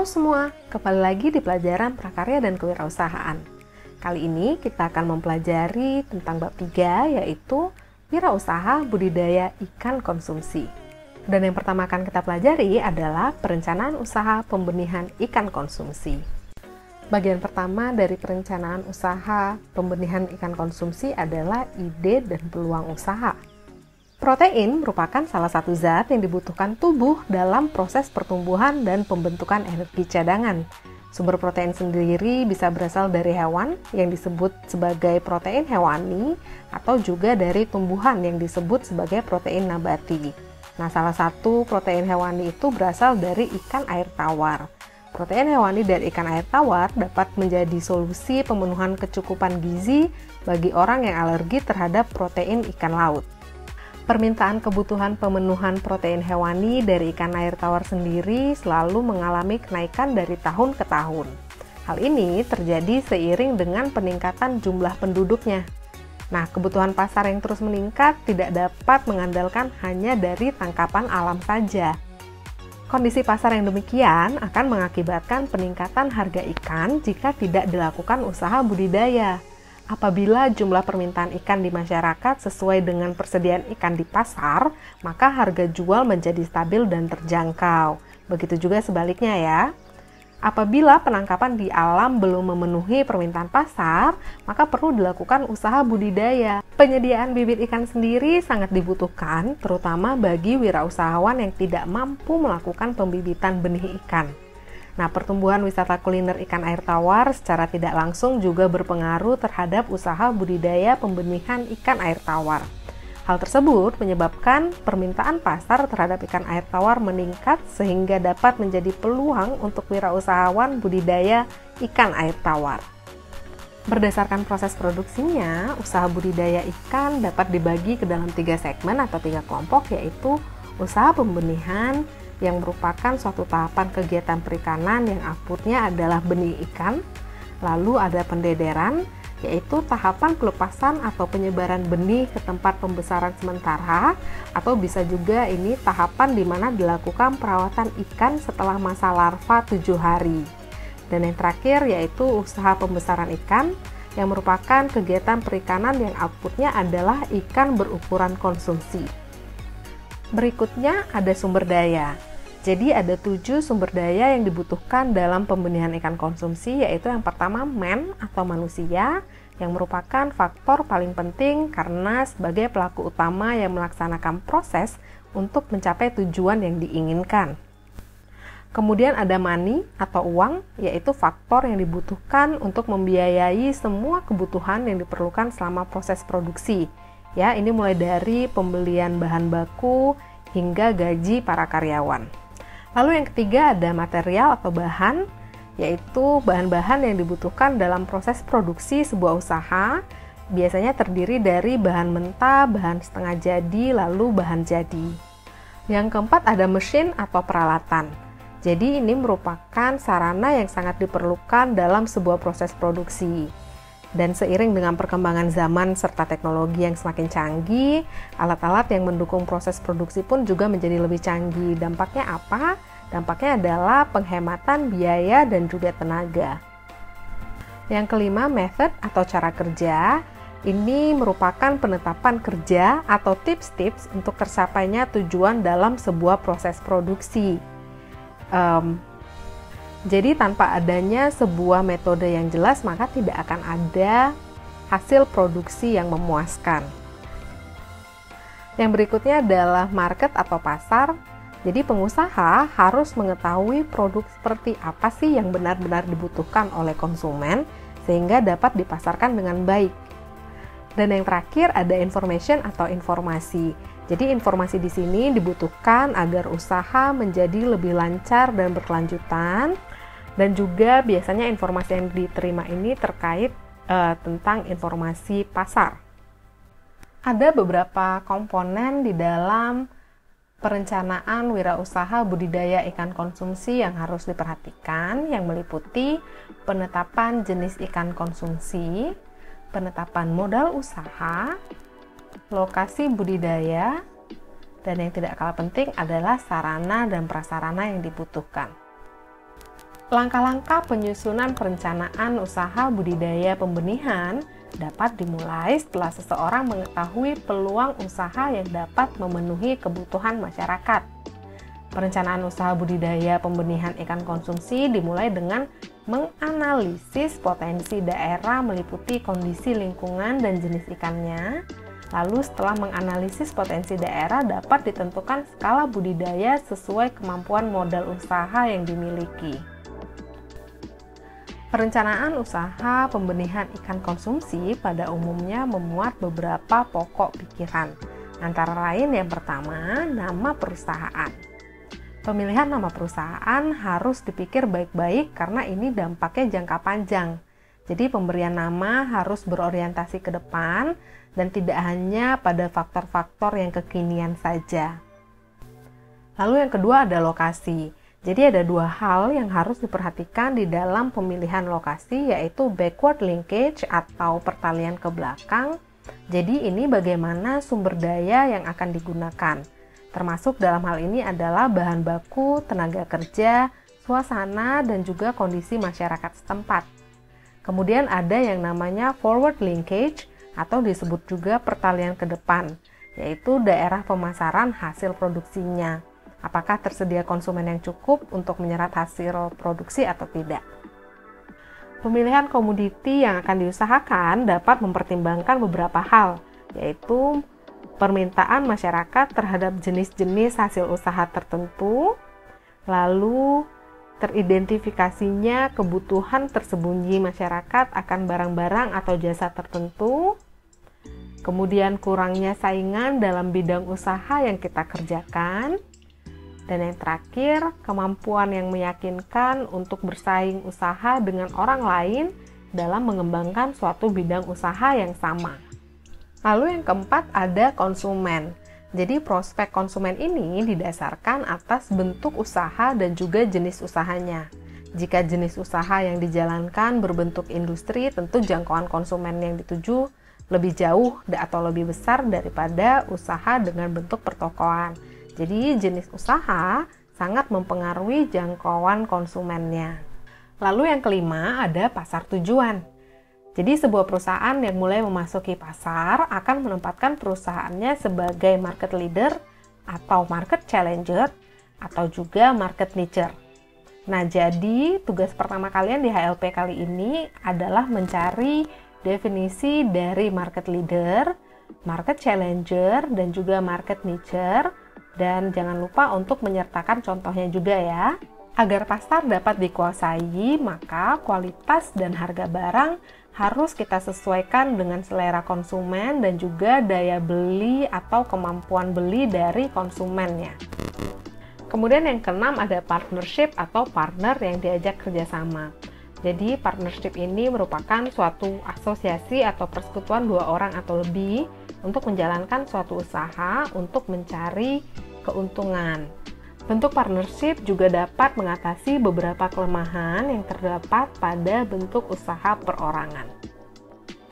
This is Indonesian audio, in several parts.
Halo semua, kembali lagi di pelajaran prakarya dan kewirausahaan. Kali ini kita akan mempelajari tentang bab 3, yaitu wirausaha budidaya ikan konsumsi. Dan yang pertama akan kita pelajari adalah perencanaan usaha pembenihan ikan konsumsi. Bagian pertama dari perencanaan usaha pembenihan ikan konsumsi adalah ide dan peluang usaha. Protein merupakan salah satu zat yang dibutuhkan tubuh dalam proses pertumbuhan dan pembentukan energi cadangan. Sumber protein sendiri bisa berasal dari hewan yang disebut sebagai protein hewani atau juga dari tumbuhan yang disebut sebagai protein nabati. Nah, salah satu protein hewani itu berasal dari ikan air tawar. Protein hewani dari ikan air tawar dapat menjadi solusi pemenuhan kecukupan gizi bagi orang yang alergi terhadap protein ikan laut. Permintaan kebutuhan pemenuhan protein hewani dari ikan air tawar sendiri selalu mengalami kenaikan dari tahun ke tahun. Hal ini terjadi seiring dengan peningkatan jumlah penduduknya. Nah, kebutuhan pasar yang terus meningkat tidak dapat mengandalkan hanya dari tangkapan alam saja. Kondisi pasar yang demikian akan mengakibatkan peningkatan harga ikan jika tidak dilakukan usaha budidaya. Apabila jumlah permintaan ikan di masyarakat sesuai dengan persediaan ikan di pasar, maka harga jual menjadi stabil dan terjangkau. Begitu juga sebaliknya ya. Apabila penangkapan di alam belum memenuhi permintaan pasar, maka perlu dilakukan usaha budidaya. Penyediaan bibit ikan sendiri sangat dibutuhkan, terutama bagi wirausahawan yang tidak mampu melakukan pembibitan benih ikan. Nah, pertumbuhan wisata kuliner ikan air tawar secara tidak langsung juga berpengaruh terhadap usaha budidaya pembenihan ikan air tawar. Hal tersebut menyebabkan permintaan pasar terhadap ikan air tawar meningkat sehingga dapat menjadi peluang untuk wirausahawan budidaya ikan air tawar. Berdasarkan proses produksinya, usaha budidaya ikan dapat dibagi ke dalam 3 segmen atau 3 kelompok, yaitu usaha pembenihan, yang merupakan suatu tahapan kegiatan perikanan yang outputnya adalah benih ikan. Lalu ada pendederan, yaitu tahapan pelepasan atau penyebaran benih ke tempat pembesaran sementara, atau bisa juga ini tahapan di mana dilakukan perawatan ikan setelah masa larva 7 hari. Dan yang terakhir yaitu usaha pembesaran ikan, yang merupakan kegiatan perikanan yang outputnya adalah ikan berukuran konsumsi. Berikutnya ada sumber daya. Jadi ada 7 sumber daya yang dibutuhkan dalam pembenihan ikan konsumsi, yaitu yang pertama atau manusia, yang merupakan faktor paling penting karena sebagai pelaku utama yang melaksanakan proses untuk mencapai tujuan yang diinginkan. Kemudian ada money atau uang, yaitu faktor yang dibutuhkan untuk membiayai semua kebutuhan yang diperlukan selama proses produksi. Ya, ini mulai dari pembelian bahan baku hingga gaji para karyawan. Lalu yang ketiga ada material atau bahan, yaitu bahan-bahan yang dibutuhkan dalam proses produksi sebuah usaha. Biasanya terdiri dari bahan mentah, bahan setengah jadi, lalu bahan jadi. Yang keempat ada mesin atau peralatan. Jadi ini merupakan sarana yang sangat diperlukan dalam sebuah proses produksi. Dan seiring dengan perkembangan zaman serta teknologi yang semakin canggih, alat-alat yang mendukung proses produksi pun juga menjadi lebih canggih. Dampaknya apa? Dampaknya adalah penghematan biaya dan juga tenaga. Yang kelima, method atau cara kerja. Ini merupakan penetapan kerja atau tips-tips untuk tercapainya tujuan dalam sebuah proses produksi. Jadi tanpa adanya sebuah metode yang jelas, maka tidak akan ada hasil produksi yang memuaskan. Yang berikutnya adalah market atau pasar. Jadi pengusaha harus mengetahui produk seperti apa sih yang benar-benar dibutuhkan oleh konsumen sehingga dapat dipasarkan dengan baik. Dan yang terakhir ada information atau informasi. Jadi informasi di sini dibutuhkan agar usaha menjadi lebih lancar dan berkelanjutan. Dan juga biasanya informasi yang diterima ini terkait tentang informasi pasar. Ada beberapa komponen di dalam perencanaan wirausaha budidaya ikan konsumsi yang harus diperhatikan, yang meliputi penetapan jenis ikan konsumsi, penetapan modal usaha, lokasi budidaya, dan yang tidak kalah penting adalah sarana dan prasarana yang dibutuhkan. Langkah-langkah penyusunan perencanaan usaha budidaya pembenihan dapat dimulai setelah seseorang mengetahui peluang usaha yang dapat memenuhi kebutuhan masyarakat. Perencanaan usaha budidaya pembenihan ikan konsumsi dimulai dengan menganalisis potensi daerah meliputi kondisi lingkungan dan jenis ikannya. Lalu setelah menganalisis potensi daerah dapat ditentukan skala budidaya sesuai kemampuan modal usaha yang dimiliki. Perencanaan usaha pembenihan ikan konsumsi pada umumnya memuat beberapa pokok pikiran. Antara lain yang pertama, nama perusahaan. Pemilihan nama perusahaan harus dipikir baik-baik karena ini dampaknya jangka panjang. Jadi pemberian nama harus berorientasi ke depan dan tidak hanya pada faktor-faktor yang kekinian saja. Lalu yang kedua ada lokasi. Jadi ada dua hal yang harus diperhatikan di dalam pemilihan lokasi, yaitu backward linkage atau pertalian ke belakang. Jadi ini bagaimana sumber daya yang akan digunakan. Termasuk dalam hal ini adalah bahan baku, tenaga kerja, suasana, dan juga kondisi masyarakat setempat. Kemudian ada yang namanya forward linkage atau disebut juga pertalian ke depan, yaitu daerah pemasaran hasil produksinya. Apakah tersedia konsumen yang cukup untuk menyerap hasil produksi atau tidak. Pemilihan komoditi yang akan diusahakan dapat mempertimbangkan beberapa hal, yaitu permintaan masyarakat terhadap jenis-jenis hasil usaha tertentu, lalu teridentifikasinya kebutuhan tersembunyi masyarakat akan barang-barang atau jasa tertentu, kemudian kurangnya saingan dalam bidang usaha yang kita kerjakan, dan yang terakhir, kemampuan yang meyakinkan untuk bersaing usaha dengan orang lain dalam mengembangkan suatu bidang usaha yang sama. Lalu yang keempat ada konsumen. Jadi prospek konsumen ini didasarkan atas bentuk usaha dan juga jenis usahanya. Jika jenis usaha yang dijalankan berbentuk industri, tentu jangkauan konsumen yang dituju lebih jauh atau lebih besar daripada usaha dengan bentuk pertokoan. Jadi jenis usaha sangat mempengaruhi jangkauan konsumennya. Lalu yang kelima ada pasar tujuan. Jadi sebuah perusahaan yang mulai memasuki pasar akan menempatkan perusahaannya sebagai market leader atau market challenger atau juga market nicher. Nah, jadi tugas pertama kalian di HLP kali ini adalah mencari definisi dari market leader, market challenger, dan juga market nicher. Dan jangan lupa untuk menyertakan contohnya juga ya. Agar pasar dapat dikuasai, maka kualitas dan harga barang harus kita sesuaikan dengan selera konsumen dan juga daya beli atau kemampuan beli dari konsumennya. Kemudian yang keenam ada partnership atau partner yang diajak kerjasama. Jadi partnership ini merupakan suatu asosiasi atau persekutuan dua orang atau lebih untuk menjalankan suatu usaha untuk mencari keuntungan. Bentuk partnership juga dapat mengatasi beberapa kelemahan yang terdapat pada bentuk usaha perorangan.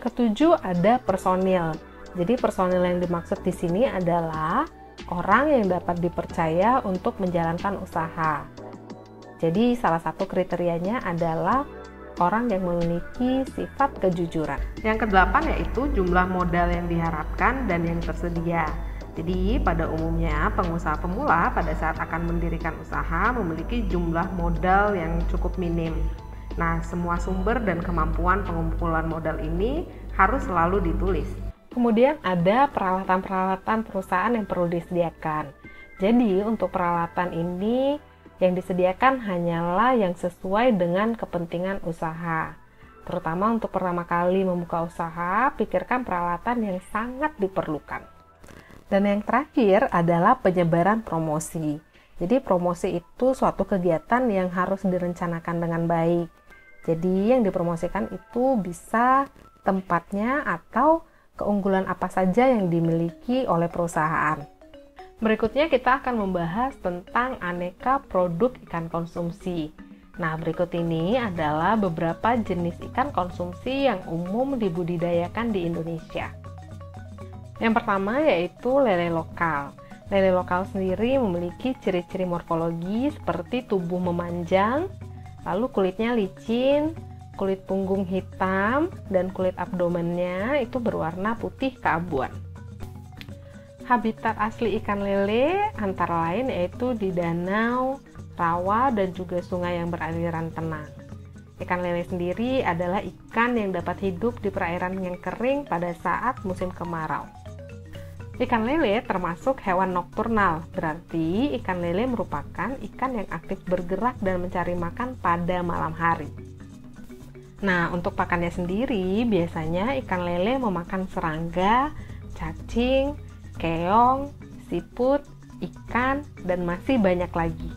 Ketujuh ada personil. Jadi personil yang dimaksud di sini adalah orang yang dapat dipercaya untuk menjalankan usaha. Jadi salah satu kriterianya adalah orang yang memiliki sifat kejujuran. Yang kedelapan yaitu jumlah modal yang diharapkan dan yang tersedia. Jadi pada umumnya pengusaha pemula pada saat akan mendirikan usaha memiliki jumlah modal yang cukup minim. Nah, semua sumber dan kemampuan pengumpulan modal ini harus selalu ditulis. Kemudian ada peralatan-peralatan perusahaan yang perlu disediakan. Jadi untuk peralatan ini yang disediakan hanyalah yang sesuai dengan kepentingan usaha. Terutama untuk pertama kali membuka usaha, pikirkan peralatan yang sangat diperlukan. Dan yang terakhir adalah penyebaran promosi. Jadi promosi itu suatu kegiatan yang harus direncanakan dengan baik. Jadi yang dipromosikan itu bisa tempatnya atau keunggulan apa saja yang dimiliki oleh perusahaan. Berikutnya kita akan membahas tentang aneka produk ikan konsumsi. Nah, berikut ini adalah beberapa jenis ikan konsumsi yang umum dibudidayakan di Indonesia. Yang pertama yaitu lele lokal. Lele lokal sendiri memiliki ciri-ciri morfologi seperti tubuh memanjang, lalu kulitnya licin, kulit punggung hitam, dan kulit abdomennya itu berwarna putih keabuan. Habitat asli ikan lele antara lain yaitu di danau, rawa, dan juga sungai yang beraliran tenang. Ikan lele sendiri adalah ikan yang dapat hidup di perairan yang kering pada saat musim kemarau. Ikan lele termasuk hewan nokturnal, berarti ikan lele merupakan ikan yang aktif bergerak dan mencari makan pada malam hari. Nah, untuk pakannya sendiri, biasanya ikan lele memakan serangga, cacing, keong, siput, ikan, dan masih banyak lagi.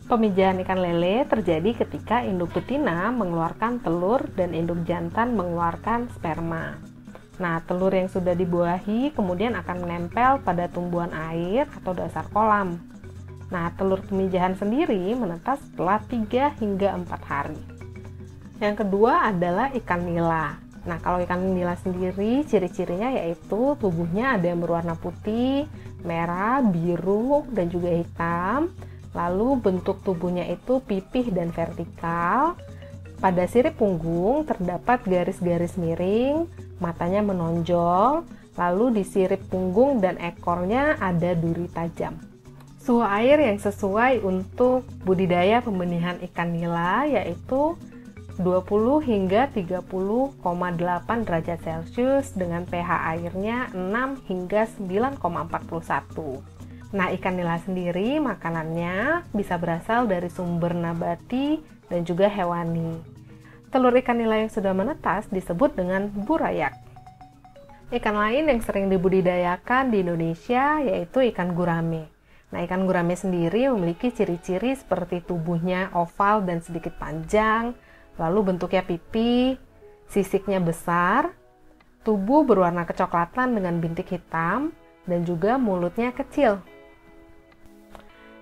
Pemijahan ikan lele terjadi ketika induk betina mengeluarkan telur dan induk jantan mengeluarkan sperma. Nah, telur yang sudah dibuahi kemudian akan menempel pada tumbuhan air atau dasar kolam. Nah, telur pemijahan sendiri menetas setelah 3 hingga 4 hari. Yang kedua adalah ikan nila. Nah, kalau ikan nila sendiri, ciri-cirinya yaitu tubuhnya ada yang berwarna putih, merah, biru, dan juga hitam. Lalu bentuk tubuhnya itu pipih dan vertikal. Pada sirip punggung terdapat garis-garis miring, matanya menonjol, lalu di sirip punggung dan ekornya ada duri tajam. Suhu air yang sesuai untuk budidaya pembenihan ikan nila yaitu 20 hingga 30,8 derajat Celcius dengan pH airnya 6 hingga 9,41. Nah, ikan nila sendiri makanannya bisa berasal dari sumber nabati dan juga hewani. Telur ikan nila yang sudah menetas disebut dengan burayak. Ikan lain yang sering dibudidayakan di Indonesia yaitu ikan gurame. Nah, ikan gurame sendiri memiliki ciri-ciri seperti tubuhnya oval dan sedikit panjang, lalu bentuknya pipih, sisiknya besar, tubuh berwarna kecoklatan dengan bintik hitam, dan juga mulutnya kecil.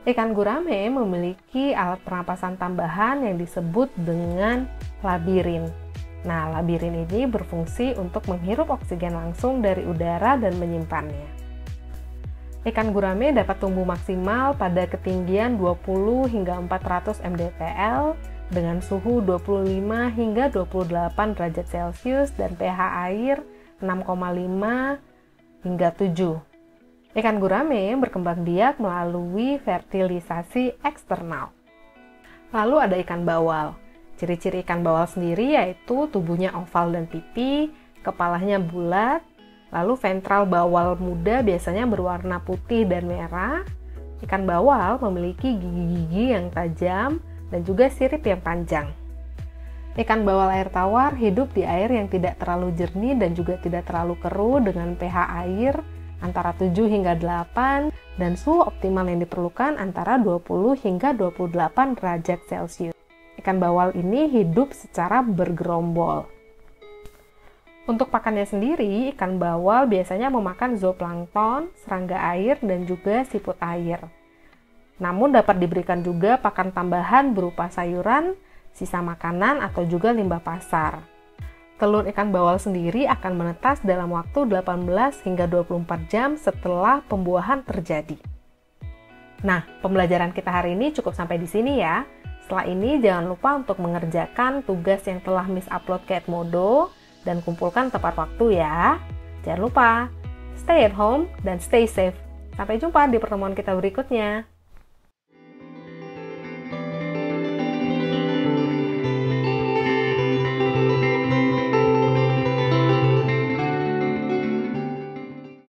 Ikan gurame memiliki alat pernapasan tambahan yang disebut dengan labirin. Nah, labirin ini berfungsi untuk menghirup oksigen langsung dari udara dan menyimpannya. Ikan gurame dapat tumbuh maksimal pada ketinggian 20 hingga 400 mdpl dengan suhu 25 hingga 28 derajat Celcius dan pH air 6,5 hingga 7. Ikan gurame berkembang biak melalui fertilisasi eksternal. Lalu ada ikan bawal. Ciri-ciri ikan bawal sendiri yaitu tubuhnya oval dan pipih, kepalanya bulat, lalu ventral bawal muda biasanya berwarna putih dan merah. Ikan bawal memiliki gigi-gigi yang tajam dan juga sirip yang panjang. Ikan bawal air tawar hidup di air yang tidak terlalu jernih dan juga tidak terlalu keruh dengan pH air antara 7 hingga 8 dan suhu optimal yang diperlukan antara 20 hingga 28 derajat Celcius. Ikan bawal ini hidup secara bergerombol. Untuk pakannya sendiri, ikan bawal biasanya memakan zooplankton, serangga air, dan juga siput air. Namun dapat diberikan juga pakan tambahan berupa sayuran, sisa makanan, atau juga limbah pasar. Telur ikan bawal sendiri akan menetas dalam waktu 18 hingga 24 jam setelah pembuahan terjadi. Nah, pembelajaran kita hari ini cukup sampai di sini ya. Setelah ini jangan lupa untuk mengerjakan tugas yang telah Miss upload ke Edmodo dan kumpulkan tepat waktu ya. Jangan lupa, stay at home dan stay safe. Sampai jumpa di pertemuan kita berikutnya.